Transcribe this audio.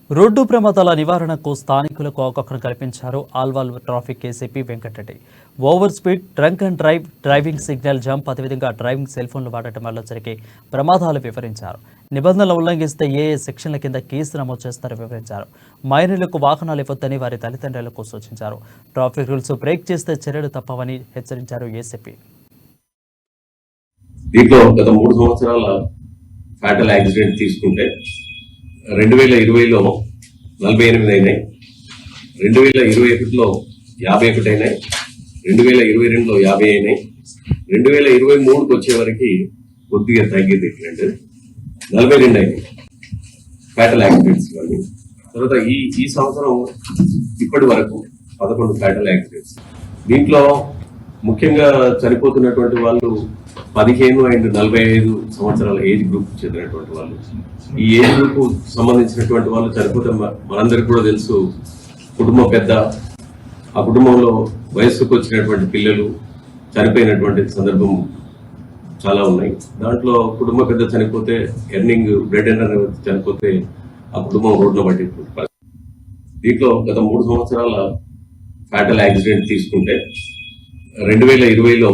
Road ప్రమాదాల నివారణకు స్థానికులకు అవగాహన కల్పించారు Alwal traffic ACP Venkatareddy. Over speed, drunk and drive, driving signal jump, అదేవిధంగా డ్రైవింగ్ సెల్ ఫోన్లు వాడటం వల్ల జరిగే ప్రమాదాలు వివరించారు. నిబంధనలు ఉల్లంఘిస్తే ఏ సెక్షన్ల కింద కేసు నమోదు చేస్తారో వివరించారు. మైనర్లకు వాహనాలు ఇవ్వొద్దని వారి తల్లిదండ్రులకు సూచించారు. ట్రాఫిక్ రూల్స్ బ్రేక్ చేస్తే చర్యలు తప్పవని హెచ్చరించారు ఏసీపీ. దీంట్లో గత 3 సంవత్సరాల ఫ్యాటల్ యాక్సిడెంట్ తీసుకుంటే 2020లో 48 అయినాయి, 2021లో 51 అయినాయి, 2022లో 50 అయినాయి, 2023కి వచ్చే వరకు కొద్దిగా తగ్గింది, 42 అయినాయి ఫ్యాటల్ యాక్సిడెంట్స్. తర్వాత ఈ సంవత్సరం ఇప్పటి వరకు 11 ఫ్యాటల్ యాక్సిడెంట్స్. దీంట్లో ముఖ్యంగా చనిపోతున్నటువంటి వాళ్ళు 15 అండ్ 45 సంవత్సరాల ఏజ్ గ్రూప్ చెందినటువంటి వాళ్ళు. ఈ ఏజ్ గ్రూప్ సంబంధించినటువంటి వాళ్ళు చనిపోతే మనందరికి కూడా తెలుసు, కుటుంబం పెద్ద, ఆ కుటుంబంలో వయస్సుకు వచ్చినటువంటి పిల్లలు చనిపోయినటువంటి సందర్భం చాలా ఉన్నాయి. దాంట్లో కుటుంబ పెద్ద చనిపోతే, ఎర్నింగ్ బ్రెడ్ ఎర్నర్ చనిపోతే ఆ కుటుంబం రోడ్లో పట్టినటువంటి పరిస్థితి. దీంట్లో గత 3 సంవత్సరాల ఫ్యాటల్ యాక్సిడెంట్ తీసుకుంటే 2020లో